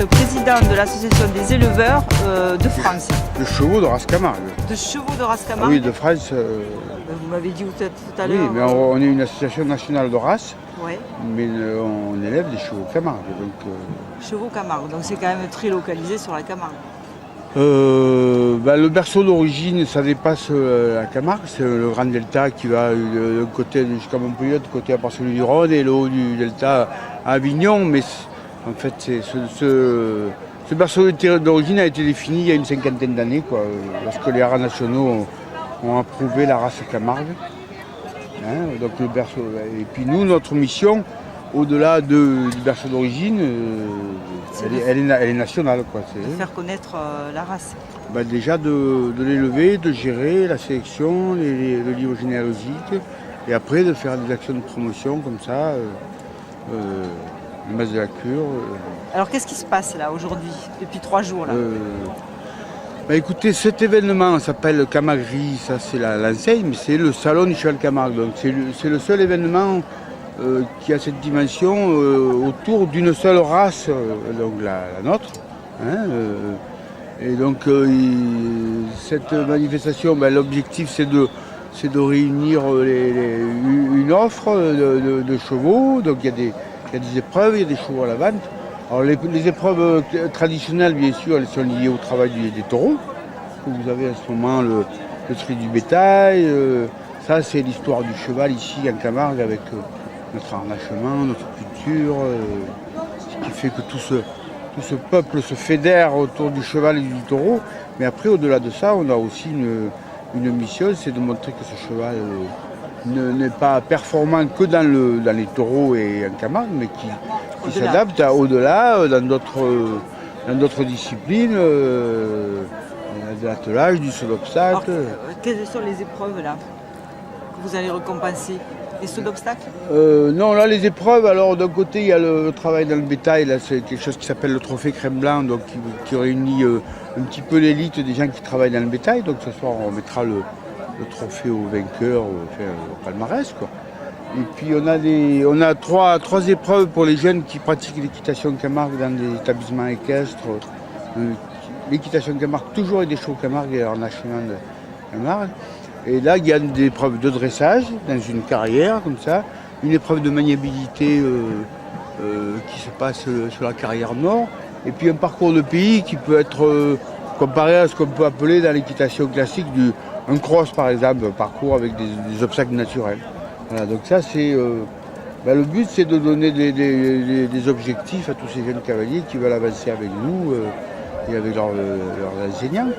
Président de l'association des éleveurs de France. De chevaux de race Camargue. De chevaux de race Camargue. Oui, de France. Vous m'avez dit tout à Oui, l'heure. mais on est une association nationale de race, Ouais. mais on élève des chevaux Camargue. Donc, Chevaux Camargue, donc c'est quand même très localisé sur la Camargue. le berceau d'origine, ça dépasse la Camargue, c'est le Grand Delta qui va de côté jusqu'à Montpellier, de côté à Parcelles du Rhône et le haut du Delta à Avignon. Mais en fait, ce berceau d'origine a été défini il y a une cinquantaine d'années, lorsque les haras nationaux ont approuvé la race Camargue. Donc le berceau. Et puis nous, notre mission, au-delà du berceau d'origine, elle est nationale. De faire connaître la race. Déjà de l'élever, de gérer la sélection, le livre généalogique, et après de faire des actions de promotion comme ça, le masse de la cure. Alors qu'est-ce qui se passe là aujourd'hui, depuis 3 jours là Écoutez, cet événement s'appelle Camarguerie, ça c'est l'enseigne, mais c'est le salon du cheval Camargue. Donc c'est le seul événement qui a cette dimension autour d'une seule race, donc la nôtre. Et donc cette manifestation, l'objectif c'est de réunir une offre de chevaux. Donc il y a des épreuves, il y a des chevaux à la vente. Alors les épreuves traditionnelles, bien sûr, elles sont liées au travail des taureaux. Vous avez en ce moment le tri du bétail. Ça, c'est l'histoire du cheval ici en Camargue avec notre harnachement, notre culture, ce qui fait que tout ce peuple se fédère autour du cheval et du taureau. Mais après, au-delà de ça, on a aussi une mission, c'est de montrer que ce cheval n'est pas performant que dans les taureaux et en Camargue, mais qui s'adapte au-delà, dans d'autres disciplines, de l'attelage, du saut d'obstacle. Quelles sont les épreuves là que vous allez récompenser? Les sauts d'obstacle? Non, là les épreuves, alors d'un côté il y a le travail dans le bétail, là c'est quelque chose qui s'appelle le trophée crème blanc, donc qui réunit un petit peu l'élite des gens qui travaillent dans le bétail. Donc ce soir on mettra le trophée aux vainqueurs, au palmarès, Et puis on a trois épreuves pour les jeunes qui pratiquent l'équitation Camargue dans des établissements équestres. L'équitation Camargue toujours avec des chevaux Camargue et harnachement de Camargue. Et là il y a des épreuves de dressage dans une carrière comme ça, une épreuve de maniabilité qui se passe sur la carrière nord, et puis un parcours de pays qui peut être comparé à ce qu'on peut appeler dans l'équitation classique un cross par exemple, un parcours avec des obstacles naturels. Voilà, donc ça c'est le but, c'est de donner des objectifs à tous ces jeunes cavaliers qui veulent avancer avec nous et avec leurs enseignants.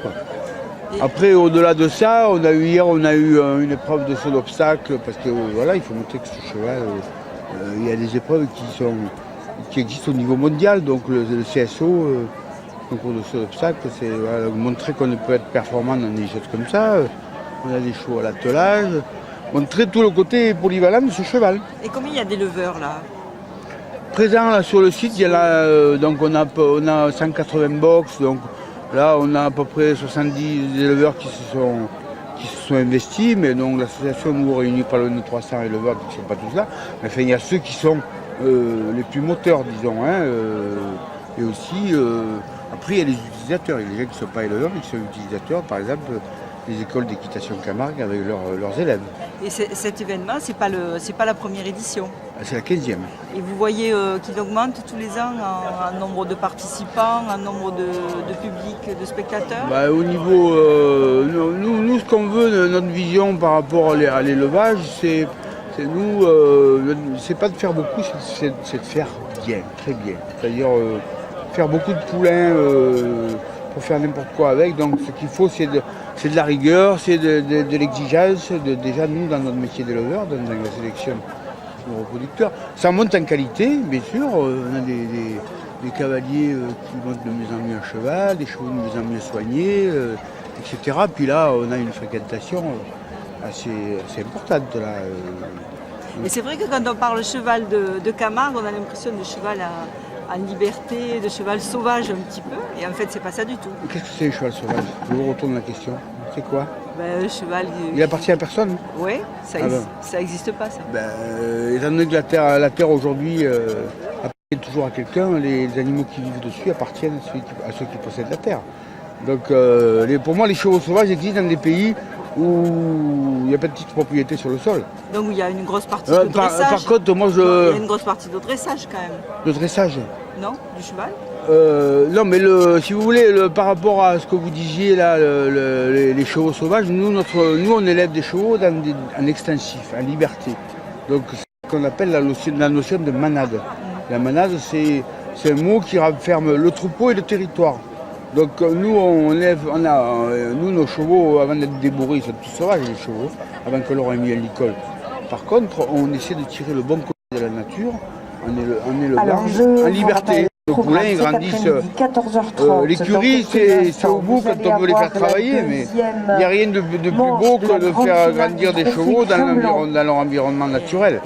Après, au-delà de ça, hier on a eu une épreuve de saut d'obstacle parce que il faut montrer que ce cheval, il y a des épreuves qui existent au niveau mondial. Donc le CSO, concours de saut d'obstacle, c'est montrer qu'on peut être performant dans des choses comme ça. On a des chevaux à l'attelage. Montrer tout le côté polyvalent de ce cheval. Et combien il y a d'éleveurs là? Présent là sur le site, il y a donc on a 180 box, donc là on a à peu près 70 éleveurs qui se sont investis, mais donc l'association nous réunit pas loin de 300 éleveurs qui ne sont pas tous là. Mais enfin il y a ceux qui sont les plus moteurs, disons, et aussi après il y a les utilisateurs, il y a les gens qui ne sont pas éleveurs mais qui sont utilisateurs, par exemple les écoles d'équitation Camargue avec leurs élèves. Et cet événement, c'est pas la première édition. C'est la 15e. Et vous voyez qu'il augmente tous les ans en nombre de participants, en nombre de public, de spectateurs? Bah, au niveau, nous, ce qu'on veut, notre vision par rapport à l'élevage, c'est pas de faire beaucoup, c'est de faire bien, très bien. C'est-à-dire faire beaucoup de poulains pour faire n'importe quoi avec. Donc ce qu'il faut, c'est de la rigueur, c'est de l'exigence. Déjà, nous, dans notre métier d'éleveur, dans la sélection de nos reproducteurs, ça monte en qualité, bien sûr. On a des cavaliers qui montent de mieux en mieux à cheval, des chevaux de mieux en mieux soignés, etc. Puis là, on a une fréquentation assez importante. Là, Et c'est vrai que quand on parle cheval de Camargue, on a l'impression de cheval en liberté, de cheval sauvage un petit peu. Et en fait, c'est pas ça du tout. Qu'est-ce que c'est un cheval sauvage? Je vous retourne la question. C'est quoi? Ben, le cheval... Il appartient à personne? Oui, ça n'existe pas, ça. Étant donné que la terre aujourd'hui appartient toujours à quelqu'un, les animaux qui vivent dessus appartiennent à ceux qui possèdent la terre. Donc pour moi, les chevaux sauvages existent dans des pays où il n'y a pas de petite propriété sur le sol. Donc il y a une grosse partie de dressage. Par contre, moi il y a une grosse partie de dressage quand même. De dressage? Non, du cheval? Non, mais si vous voulez, par rapport à ce que vous disiez là, les chevaux sauvages, nous on élève des chevaux en extensif, en liberté. Donc c'est ce qu'on appelle la notion de manade. La manade, c'est un mot qui renferme le troupeau et le territoire. Donc nous, nos chevaux, avant d'être débourrés, ils sont tous sauvages les chevaux, avant que leur ait mis à l'école. Par contre, on essaie de tirer le bon côté de la nature en élevant en liberté. Nos poulains ils grandissent. L'écurie, c'est au bout quand on veut les faire travailler, mais il n'y a rien de plus beau que de faire grandir des chevaux dans leur environnement naturel.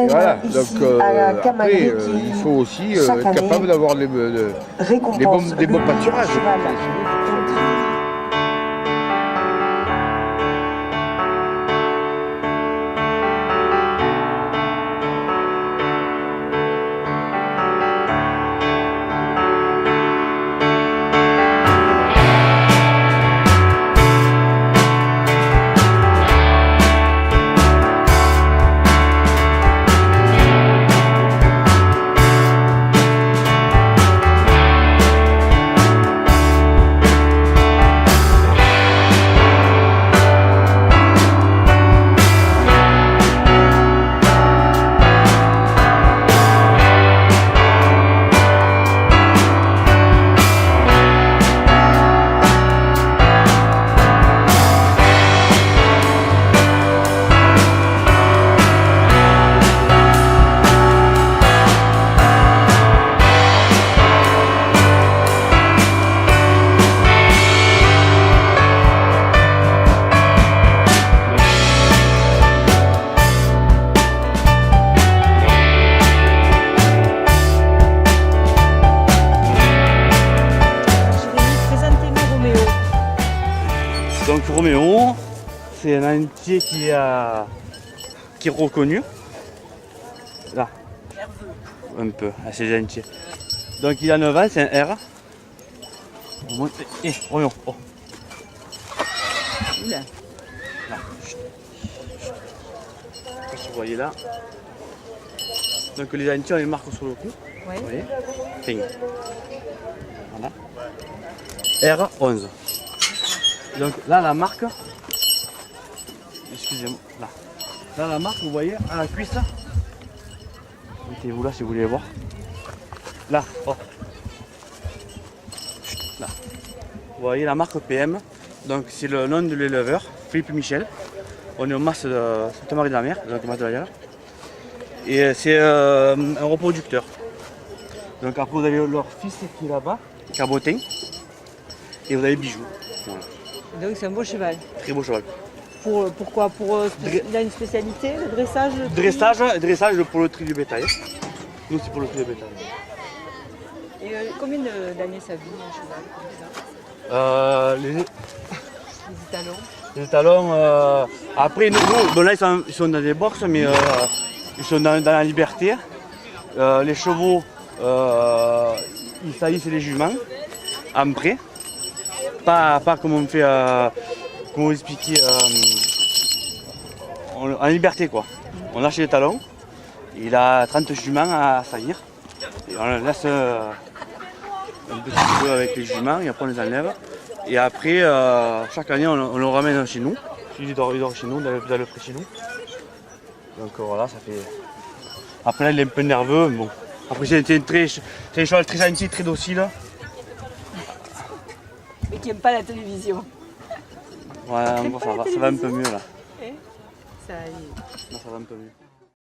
Voilà. Donc après, il faut aussi être capable d'avoir des bons pâturages. Donc Roméo, c'est un entier qui est reconnu. Là, un peu, assez entier. Donc il a 9 ans, c'est un R. Roméo, oh. Oula. Là, chut. Vous voyez là. Donc les entiers, on les marque sur le cou. Oui. Vous voyez, Ping. Voilà. R11. Donc là la marque, excusez-moi, là la marque, vous voyez, à la cuisse, mettez-vous là si vous voulez voir, là, oh. Là, vous voyez la marque PM, donc c'est le nom de l'éleveur, Philippe Michel, on est au mas de Sainte-Marie-de-la-Mer, donc mas de la Gare. Et c'est un reproducteur. Donc après vous avez leur fils qui est là-bas, Cabotin, et vous avez Bijou. Voilà. Donc c'est un beau cheval. Très beau cheval. Pourquoi il a une spécialité, le dressage? Dressage pour le tri du bétail. Nous c'est pour le tri du bétail. Et combien d'années ça vit un cheval comme ça? Les étalons. Les étalons, après nous, bon là ils sont dans des boxes, mais ils sont dans la liberté. Les chevaux, ils saillissent les juments en pré. Pas comme on fait, comment expliquer, en liberté quoi. On lâche les talons. Il a 30 juments à saillir. Et on le laisse un petit peu avec les juments et après on les enlève. Et après, chaque année, on le ramène chez nous. Il dort chez nous, dans le pré chez nous. Donc voilà, ça fait. Après là, il est un peu nerveux. Bon. Après, c'est un cheval très gentil, très docile. Mais qui n'aime pas la télévision. Ouais, bon, ça va un peu mieux là. Ça y est. Là, ça va un peu mieux.